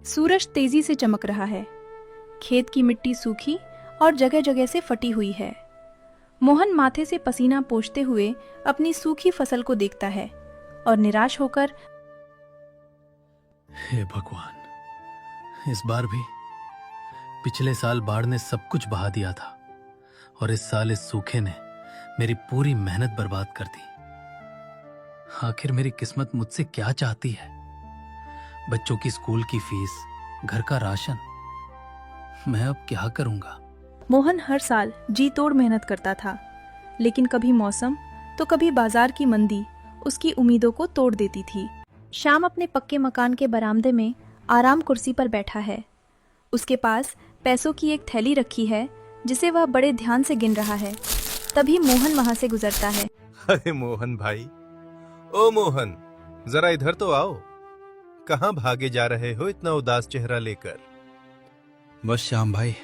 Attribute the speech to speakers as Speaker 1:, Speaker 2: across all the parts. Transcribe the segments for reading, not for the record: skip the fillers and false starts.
Speaker 1: सूरज तेजी से चमक रहा है। खेत की मिट्टी सूखी और जगह जगह से फटी हुई है। मोहन माथे से पसीना पोंछते हुए अपनी सूखी फसल को देखता है और निराश होकर,
Speaker 2: हे भगवान, इस बार भी पिछले साल बाढ़ ने सब कुछ बहा दिया था और इस साल इस सूखे ने मेरी पूरी मेहनत बर्बाद कर दी। आखिर मेरी किस्मत मुझसे क्या चाहती है? बच्चों की स्कूल की फीस, घर का राशन, मैं अब क्या करूंगा?
Speaker 1: मोहन हर साल जी तोड़ मेहनत करता था, लेकिन कभी मौसम तो कभी बाजार की मंदी उसकी उम्मीदों को तोड़ देती थी। श्याम अपने पक्के मकान के बरामदे में आराम कुर्सी पर बैठा है। उसके पास पैसों की एक थैली रखी है जिसे वह बड़े ध्यान से गिन रहा है। तभी मोहन वहां से गुजरता है।
Speaker 3: अरे मोहन भाई, ओ मोहन, जरा इधर तो आओ। कहाँ भागे जा रहे हो इतना उदास चेहरा लेकर?
Speaker 2: बस श्याम भाई,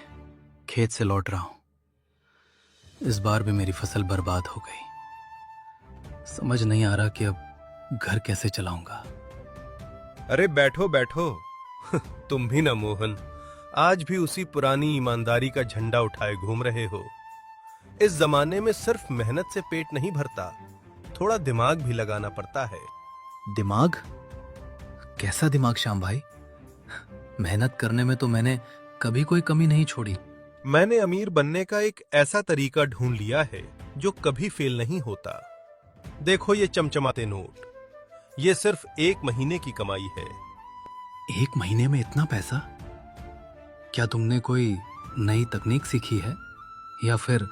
Speaker 2: खेत से लौट रहा हूं। इस बार भी मेरी फसल बर्बाद हो गई। समझ नहीं आ रहा कि अब घर कैसे चलाऊंगा।
Speaker 3: अरे बैठो बैठो। तुम भी ना मोहन, आज भी उसी पुरानी ईमानदारी का झंडा उठाए घूम रहे हो। इस जमाने में सिर्फ मेहनत से पेट नहीं भरता, थोड़ा दिमाग भी लगाना पड़ता है।
Speaker 2: दिमाग? कैसा दिमाग श्याम भाई? मेहनत करने में तो मैंने कभी कोई कमी नहीं छोड़ी।
Speaker 3: मैंने अमीर बनने का एक ऐसा तरीका ढूंढ लिया है जो कभी फेल नहीं होता। देखो ये चमचमाते नोट, ये सिर्फ 1 महीने की कमाई है।
Speaker 2: 1 महीने में इतना पैसा? क्या तुमने कोई नई तकनीक सीखी है या फिर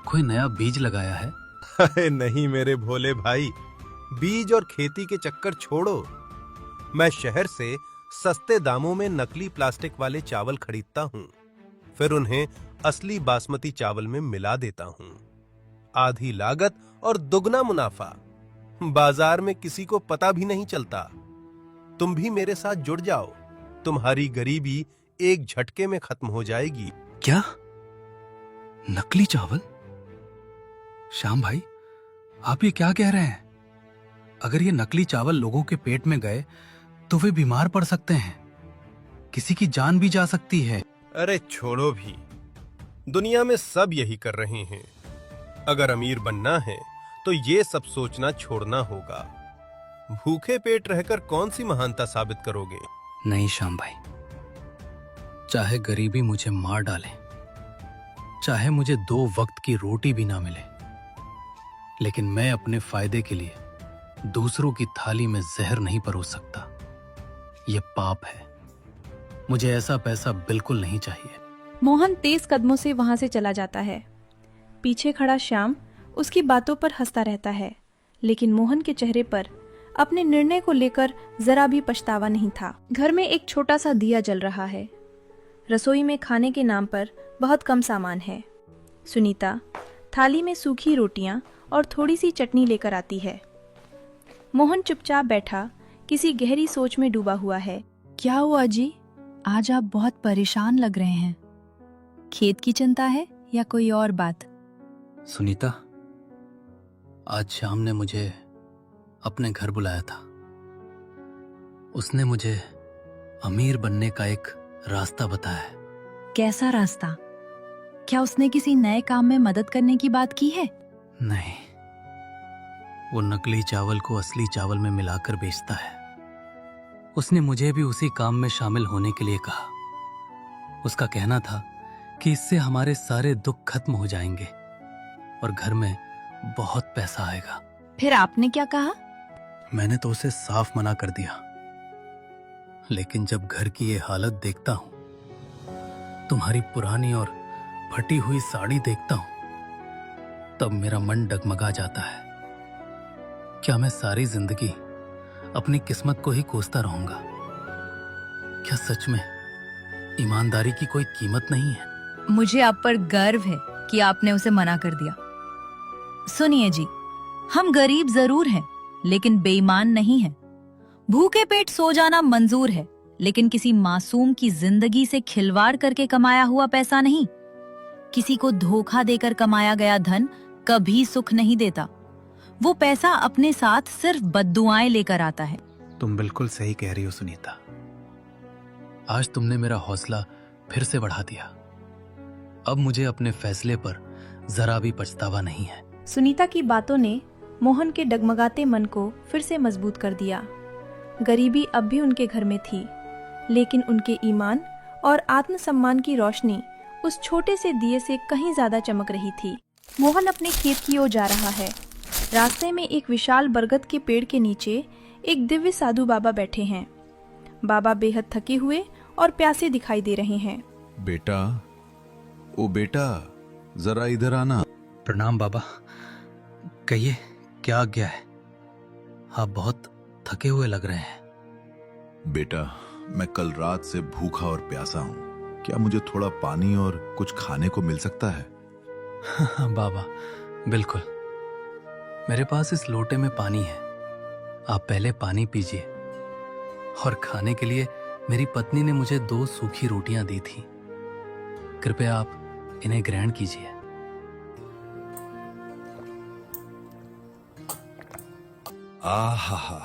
Speaker 2: कोई नया बीज लगाया है?
Speaker 3: अरे नहीं मेरे भोले भाई, बीज और खेती के चक्कर छोड़ो। मैं शहर से सस्ते दामों में नकली प्लास्टिक वाले चावल खरीदता हूँ, फिर उन्हें असली बासमती चावल में मिला देता हूँ। आधी लागत और दुगना मुनाफा। बाजार में किसी को पता भी नहीं चलता। तुम भी मेरे साथ जुड़ जाओ, तुम्हारी गरीबी एक झटके में खत्म हो जाएगी।
Speaker 2: क्या? नकली चावल? श्याम भाई, आप ये क्या कह रहे हैं? अगर ये नकली चावल लोगों के पेट में गए तो वे बीमार पड़ सकते हैं, किसी की जान भी जा सकती है।
Speaker 3: अरे छोड़ो भी, दुनिया में सब यही कर रहे हैं। अगर अमीर बनना है तो ये सब सोचना छोड़ना होगा। भूखे पेट रहकर कौन सी महानता साबित करोगे?
Speaker 2: नहीं श्याम भाई, चाहे गरीबी मुझे मार डाले, चाहे मुझे 2 वक्त की रोटी भी ना मिले, लेकिन मैं अपने फायदे के लिए दूसरों की थाली में जहर नहीं परोस सकता। यह पाप है। मुझे ऐसा पैसा बिल्कुल नहीं चाहिए।
Speaker 1: मोहन तेज कदमों से वहां से चला जाता है। पीछे खड़ा श्याम उसकी बातों पर हंसता रहता है, लेकिन मोहन के चेहरे पर अपने निर्णय को लेकर जरा भी पछतावा नहीं था। घर में एक छोटा सा दिया जल रहा है। रसोई में खाने के नाम पर बहुत कम सामान है। सुनीता थाली में सूखी रोटियां और थोड़ी सी चटनी लेकर आती है। मोहन चुपचाप बैठा किसी गहरी सोच में डूबा हुआ है।
Speaker 4: क्या हुआ जी? आज आप बहुत परेशान लग रहे हैं। खेत की चिंता है या कोई और बात?
Speaker 2: सुनीता, आज श्याम ने मुझे अपने घर बुलाया था। उसने मुझे अमीर बनने का एक रास्ता बताया है।
Speaker 4: कैसा रास्ता? क्या उसने किसी नए काम में मदद करने की बात की है?
Speaker 2: नहीं, वो नकली चावल को असली चावल में मिलाकर बेचता है। उसने मुझे भी उसी काम में शामिल होने के लिए कहा। उसका कहना था कि इससे हमारे सारे दुख खत्म हो जाएंगे और घर में बहुत पैसा आएगा।
Speaker 4: फिर आपने क्या कहा?
Speaker 2: मैंने तो उसे साफ मना कर दिया, लेकिन जब घर की ये हालत देखता हूं, तुम्हारी पुरानी और फटी हुई साड़ी देखता हूं, तब मेरा मन डगमगा जाता है। क्या मैं सारी जिंदगी अपनी किस्मत को ही कोसता रहूंगा? क्या सच में ईमानदारी की कोई कीमत नहीं है?
Speaker 4: मुझे आप पर गर्व है कि आपने उसे मना कर दिया। सुनिए जी, हम गरीब जरूर हैं, लेकिन बेईमान नहीं हैं। भूखे पेट सो जाना मंजूर है, लेकिन किसी मासूम की जिंदगी से खिलवाड़ करके कमाया हुआ पैसा नहीं। किसी को धोखा देकर कमाया गया धन कभी सुख नहीं देता। वो पैसा अपने साथ सिर्फ बद्दुआएं लेकर आता है।
Speaker 2: तुम बिल्कुल सही कह रही हो सुनीता। आज तुमने मेरा हौसला फिर से बढ़ा दिया। अब मुझे अपने फैसले पर जरा भी पछतावा नहीं है।
Speaker 1: सुनीता की बातों ने मोहन के डगमगाते मन को फिर से मजबूत कर दिया। गरीबी अब भी उनके घर में थी, लेकिन उनके ईमान और आत्मसम्मान की रोशनी उस छोटे से दिए से कहीं ज्यादा चमक रही थी। मोहन अपने खेत की ओर जा रहा है। रास्ते में एक विशाल बरगद के पेड़ के नीचे एक दिव्य साधु बाबा बैठे हैं। बाबा बेहद थके हुए और प्यासे दिखाई दे रहे हैं।
Speaker 5: बेटा, ओ बेटा, जरा इधर आना।
Speaker 2: प्रणाम बाबा। कहिए, क्या आज्ञा है? आप बहुत थके हुए लग रहे हैं।
Speaker 5: बेटा, मैं कल रात से भूखा और प्यासा हूँ। क्या मुझे थोड़ा पानी और कुछ खाने को मिल सकता है?
Speaker 2: बाबा, बिल्कुल। मेरे पास इस लोटे में पानी है। आप पहले पानी पीजिए। और खाने के लिए मेरी पत्नी ने मुझे 2 सूखी रोटियां दी थी। कृपया आप इन्हें ग्रहण कीजिए।
Speaker 5: आहा,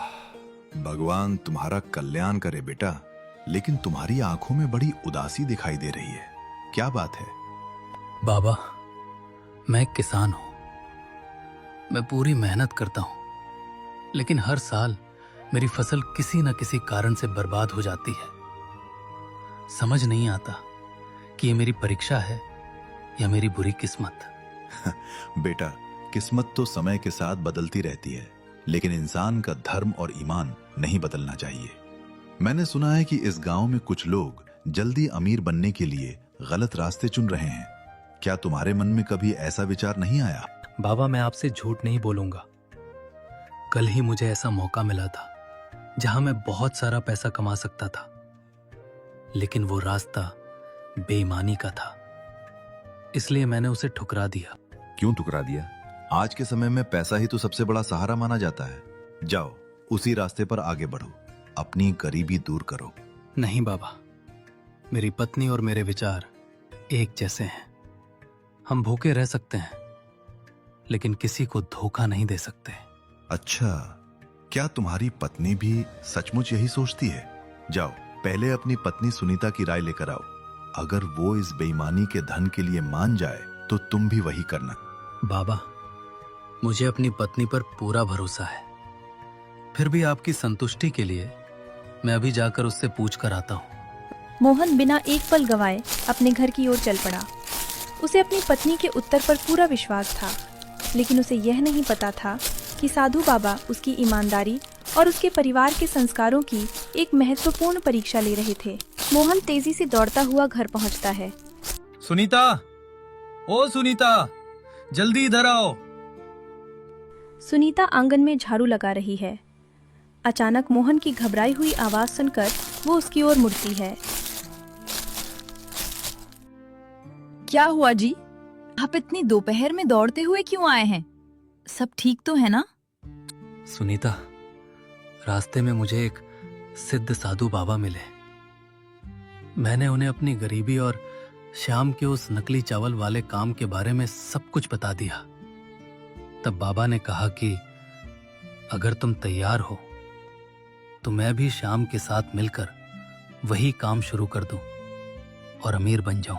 Speaker 5: भगवान तुम्हारा कल्याण करे बेटा। लेकिन तुम्हारी आंखों में बड़ी उदासी दिखाई दे रही है। क्या बात है?
Speaker 2: बाबा, मैं एक किसान हूं। मैं पूरी मेहनत करता हूं, लेकिन हर साल मेरी फसल किसी न किसी कारण से बर्बाद हो जाती है। समझ नहीं आता कि ये मेरी परीक्षा है या मेरी बुरी किस्मत।
Speaker 5: बेटा, किस्मत तो समय के साथ बदलती रहती है, लेकिन इंसान का धर्म और ईमान नहीं बदलना चाहिए। मैंने सुना है कि इस गांव में कुछ लोग जल्दी अमीर बनने के लिए गलत रास्ते चुन रहे हैं। क्या तुम्हारे मन में कभी ऐसा विचार नहीं आया?
Speaker 2: बाबा, मैं आपसे झूठ नहीं बोलूंगा। कल ही मुझे ऐसा मौका मिला था जहां मैं बहुत सारा पैसा कमा सकता था, लेकिन वो रास्ता बेईमानी का था। इसलिए मैंने उसे ठुकरा दिया।
Speaker 5: क्यों ठुकरा दिया? आज के समय में पैसा ही तो सबसे बड़ा सहारा माना जाता है। जाओ, उसी रास्ते पर आगे बढ़ो, अपनी गरीबी दूर करो।
Speaker 2: नहीं बाबा, मेरी पत्नी और मेरे विचार एक जैसे हैं। हम भूखे रह सकते हैं, लेकिन किसी को धोखा नहीं दे सकते।
Speaker 5: अच्छा, क्या तुम्हारी पत्नी भी सचमुच यही सोचती है? जाओ, पहले अपनी पत्नी सुनीता की राय लेकर आओ। अगर वो इस बेईमानी के धन के लिए मान जाए तो तुम भी वही करना।
Speaker 2: बाबा, मुझे अपनी पत्नी पर पूरा भरोसा है। फिर भी आपकी संतुष्टि के लिए मैं अभी जाकर उससे पूछ कर आता हूँ।
Speaker 1: मोहन बिना एक पल गवाए अपने घर की ओर चल पड़ा। उसे अपनी पत्नी के उत्तर पर पूरा विश्वास था, लेकिन उसे यह नहीं पता था कि साधु बाबा उसकी ईमानदारी और उसके परिवार के संस्कारों की एक महत्वपूर्ण परीक्षा ले रहे थे। मोहन तेजी से दौड़ता हुआ घर पहुंचता है।
Speaker 2: सुनीता, ओ सुनीता, जल्दी इधर आओ।
Speaker 1: सुनीता आंगन में झाड़ू लगा रही है। अचानक मोहन की घबराई हुई आवाज सुनकर वो उसकी ओर मुड़ती है।
Speaker 4: क्या हुआ जी? आप इतनी दोपहर में दौड़ते हुए क्यों आए हैं? सब ठीक तो है ना?
Speaker 2: सुनीता, रास्ते में मुझे एक सिद्ध साधु बाबा मिले। मैंने उन्हें अपनी गरीबी और श्याम के उस नकली चावल वाले काम के बारे में सब कुछ बता दिया। तब बाबा ने कहा कि अगर तुम तैयार हो तो मैं भी श्याम के साथ मिलकर वही काम शुरू कर दूं और अमीर बन जाऊं।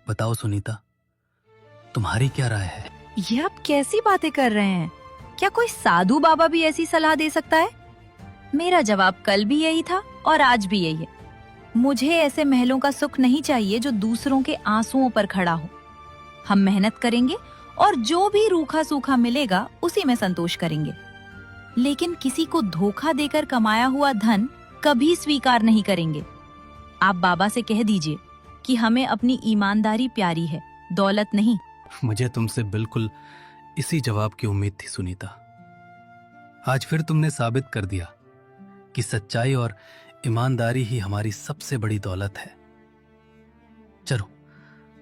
Speaker 2: बताओ सुनीता, तुम्हारी क्या राय है?
Speaker 4: ये आप कैसी बातें कर रहे हैं? क्या कोई साधु बाबा भी ऐसी सलाह दे सकता है? मेरा जवाब कल भी यही था और आज भी यही है। मुझे ऐसे महलों का सुख नहीं चाहिए जो दूसरों के आंसुओं पर खड़ा हो। हम मेहनत करेंगे और जो भी रूखा सूखा मिलेगा उसी में संतोष करेंगे, लेकिन किसी को धोखा देकर कमाया हुआ धन कभी स्वीकार नहीं करेंगे। आप बाबा से कह दीजिए कि हमें अपनी ईमानदारी प्यारी है, दौलत नहीं।
Speaker 2: मुझे तुमसे बिल्कुल इसी जवाब की उम्मीद थी सुनीता। आज फिर तुमने साबित कर दिया कि सच्चाई और ईमानदारी ही हमारी सबसे बड़ी दौलत है। चलो,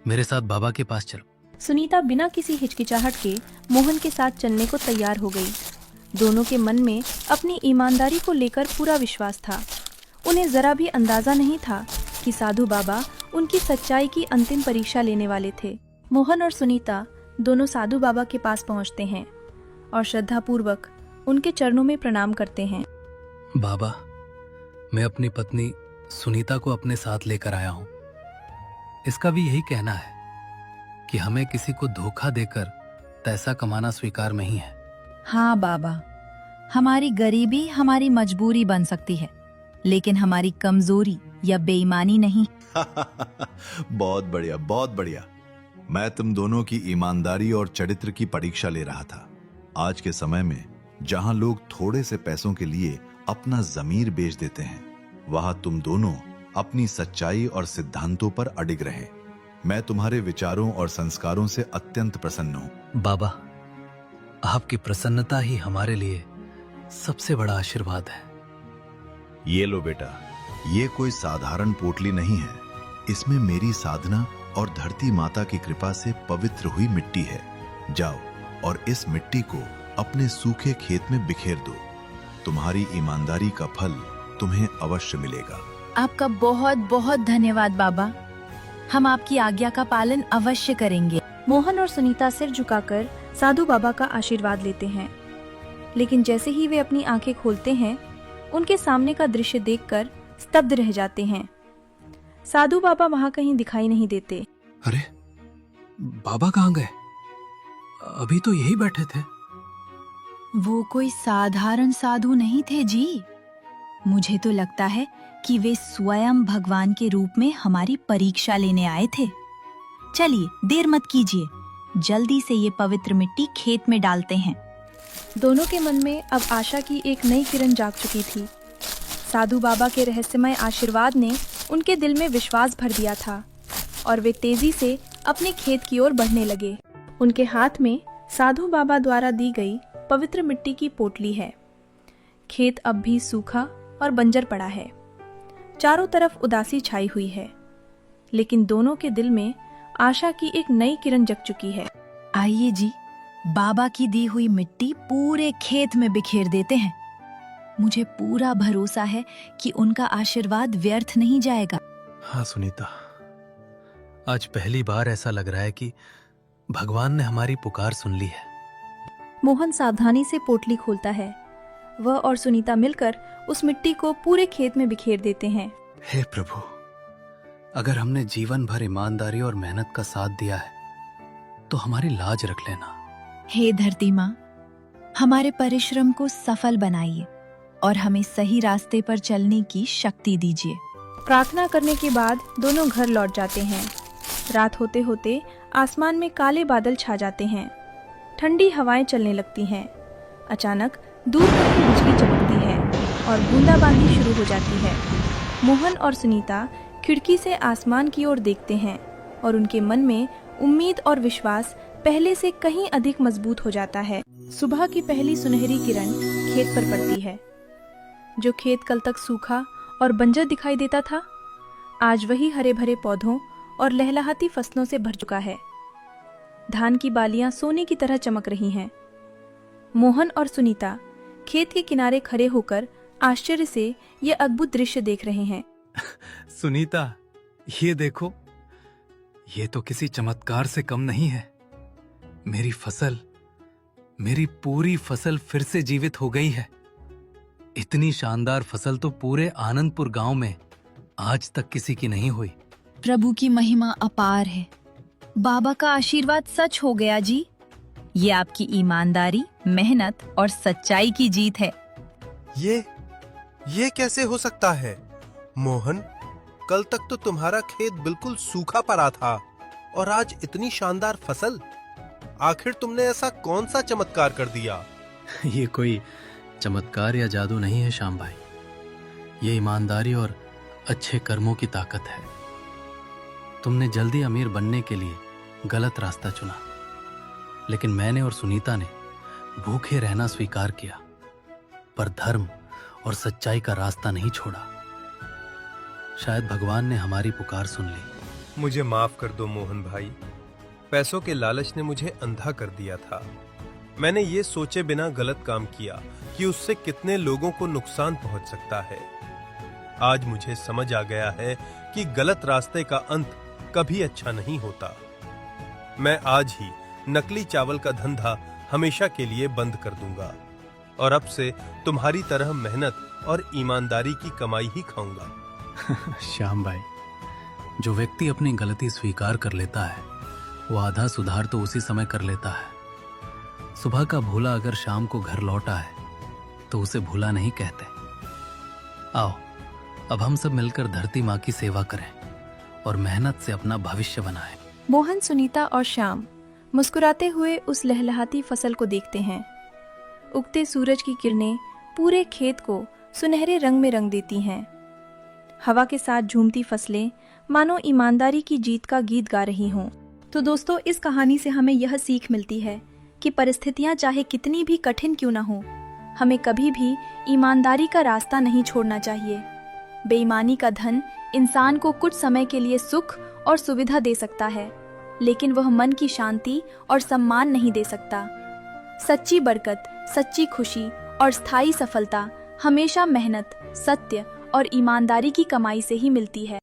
Speaker 2: मेरे साथ बाबा के पास चलो।
Speaker 1: सुनीता बिना किसी हिचकिचाहट के मोहन के साथ चलने को तैयार हो गई। दोनों के मन में अपनी ईमानदारी को लेकर पूरा विश्वास था। उन्हें जरा भी अंदाजा नहीं था कि साधु बाबा उनकी सच्चाई की अंतिम परीक्षा लेने वाले थे। मोहन और सुनीता दोनों साधु बाबा के पास पहुंचते हैं और श्रद्धापूर्वक उनके चरणों में प्रणाम करते हैं।
Speaker 2: बाबा, मैं अपनी पत्नी सुनीता को अपने साथ लेकर आया हूं। इसका भी यही कहना है कि हमें किसी को धोखा देकर पैसा कमाना स्वीकार नहीं है।
Speaker 4: हाँ बाबा, हमारी गरीबी हमारी मजबूरी बन सकती है, लेकिन हमारी कमजोरी या बेईमानी नहीं।
Speaker 5: बहुत बढ़िया, बहुत बढ़िया। मैं तुम दोनों की ईमानदारी और चरित्र की परीक्षा ले रहा था। आज के समय में जहां लोग थोड़े से पैसों के लिए अपना जमीर बेच देते हैं, वहां तुम दोनों अपनी सच्चाई और सिद्धांतों पर अडिग रहे। मैं तुम्हारे विचारों और संस्कारों से अत्यंत प्रसन्न हूं।
Speaker 2: बाबा, आपकी प्रसन्नता ही हमारे लिए सबसे बड़ा आशीर्वाद है।
Speaker 5: ये लो बेटा, ये कोई साधारण पोटली नहीं है। इसमें मेरी साधना और धरती माता की कृपा से पवित्र हुई मिट्टी है। जाओ और इस मिट्टी को अपने सूखे खेत में बिखेर दो। तुम्हारी ईमानदारी का फल तुम्हें अवश्य मिलेगा।
Speaker 4: आपका बहुत बहुत धन्यवाद बाबा। हम आपकी आज्ञा का पालन अवश्य करेंगे।
Speaker 1: मोहन और सुनीता सिर झुकाकर साधु बाबा का आशीर्वाद लेते हैं, लेकिन जैसे ही वे अपनी आंखें खोलते हैं, उनके सामने का दृश्य देखकर स्तब्ध रह जाते हैं। साधु बाबा वहां कहीं दिखाई नहीं देते।
Speaker 2: अरे, बाबा कहाँ गए? अभी तो यही बैठे थे।
Speaker 4: वो कोई साधारण साधु नहीं थे जी। मुझे तो लगता है कि वे स्वयं भगवान के रूप में हमारी परीक्षा लेने आए थे। चलिए, देर मत कीजिए, जल्दी से ये पवित्र मिट्टी खेत में डालते हैं।
Speaker 1: दोनों के मन में अब आशा की एक नई किरण जाग चुकी थी। साधु बाबा के रहस्यमय आशीर्वाद ने उनके दिल में विश्वास भर दिया था और वे तेजी से अपने खेत की ओर बढ़ने लगे। उनके हाथ में साधु बाबा द्वारा दी गई पवित्र मिट्टी की पोटली है। खेत अब भी सूखा और बंजर पड़ा है। चारों तरफ उदासी छाई हुई है, लेकिन दोनों के दिल में आशा की एक नई किरण जग चुकी है।
Speaker 4: आइए जी, बाबा की दी हुई मिट्टी पूरे खेत में बिखेर देते हैं। मुझे पूरा भरोसा है कि उनका आशीर्वाद व्यर्थ नहीं जाएगा।
Speaker 2: हाँ सुनीता, आज पहली बार ऐसा लग रहा है कि भगवान ने हमारी पुकार सुन ली है।
Speaker 1: मोहन सावधानी से पोटली खोलता है। वह और सुनीता मिलकर उस मिट्टी को पूरे खेत में बिखेर देते हैं।
Speaker 2: हे प्रभु, अगर हमने जीवन भर ईमानदारी और मेहनत का साथ दिया है तो हमारी लाज रख लेना।
Speaker 4: हे धरती माँ, हमारे परिश्रम को सफल बनाइए और हमें सही रास्ते पर चलने की शक्ति दीजिए।
Speaker 1: प्रार्थना करने के बाद दोनों घर लौट जाते हैं। रात होते होते आसमान में काले बादल छा जाते हैं। ठंडी हवाएं चलने लगती हैं। अचानक दूर कहीं बिजली चमकती है और बूंदाबांदी शुरू हो जाती है। मोहन और सुनीता खिड़की से आसमान की ओर देखते हैं और उनके मन में उम्मीद और विश्वास पहले से कहीं अधिक मजबूत हो जाता है। सुबह की पहली सुनहरी किरण खेत पर पड़ती है। जो खेत कल तक सूखा और बंजर दिखाई देता था, आज वही हरे भरे पौधों और लहलहाती फसलों से भर चुका है। धान की बालियां सोने की तरह चमक रही हैं। मोहन और सुनीता खेत के किनारे खड़े होकर आश्चर्य से यह अद्भुत दृश्य देख रहे हैं।
Speaker 2: सुनीता, ये देखो, ये तो किसी चमत्कार से कम नहीं है। मेरी पूरी फसल फिर से जीवित हो गई है। इतनी शानदार फसल तो पूरे आनंदपुर गांव में आज तक किसी की नहीं हुई।
Speaker 4: प्रभु की महिमा अपार है। बाबा का आशीर्वाद सच हो गया जी। ये आपकी ईमानदारी, मेहनत और सच्चाई की जीत है।
Speaker 3: ये कैसे हो सकता है? मोहन, कल तक तो तुम्हारा खेत बिल्कुल सूखा पड़ा था और आज इतनी शानदार फसल। आखिर तुमने ऐसा कौन सा चमत्कार कर दिया?
Speaker 2: ये कोई चमत्कार या जादू नहीं है श्याम भाई। ये ईमानदारी और अच्छे कर्मों की ताकत है। तुमने जल्दी अमीर बनने के लिए गलत रास्ता चुना, लेकिन मैंने और सुनीता ने भूखे रहना स्वीकार किया, पर धर्म और सच्चाई का रास्ता नहीं छोड़ा। शायद भगवान ने हमारी पुकार सुन ली।
Speaker 3: मुझे माफ कर दो मोहन भाई। पैसों के लालच ने मुझे अंधा कर दिया था। मैंने ये सोचे बिना गलत काम किया कि उससे कितने लोगों को नुकसान पहुंच सकता है। आज मुझे समझ आ गया है कि गलत रास्ते का अंत कभी अच्छा नहीं होता। मैं आज ही नकली चावल का धंधा हमेशा के लिए बंद कर दूंगा और अब से तुम्हारी तरह मेहनत और ईमानदारी की कमाई ही खाऊंगा।
Speaker 2: श्याम भाई, जो व्यक्ति अपनी गलती स्वीकार कर लेता है वो आधा सुधार तो उसी समय कर लेता है। सुबह का भूला अगर शाम को घर लौटा है तो उसे भूला नहीं कहते। आओ अब हम सब मिलकर धरती माँ की सेवा करें और मेहनत से अपना भविष्य बनाएं।
Speaker 1: मोहन, सुनीता और श्याम मुस्कुराते हुए उस लहलहाती फसल को देखते हैं। उगते सूरज की किरणें पूरे खेत को सुनहरे रंग में रंग देती हैं। हवा के साथ झूमती फसलें मानो ईमानदारी की जीत का गीत गा रही हों। तो दोस्तों, इस कहानी से हमें यह सीख मिलती है कि परिस्थितियां चाहे कितनी भी कठिन क्यों ना हो, हमें कभी भी ईमानदारी का रास्ता नहीं छोड़ना चाहिए। बेईमानी का धन इंसान को कुछ समय के लिए सुख और सुविधा दे सकता है, लेकिन वह मन की शांति और सम्मान नहीं दे सकता। सच्ची बरकत, सच्ची खुशी और स्थायी सफलता हमेशा मेहनत, सत्य और ईमानदारी की कमाई से ही मिलती है।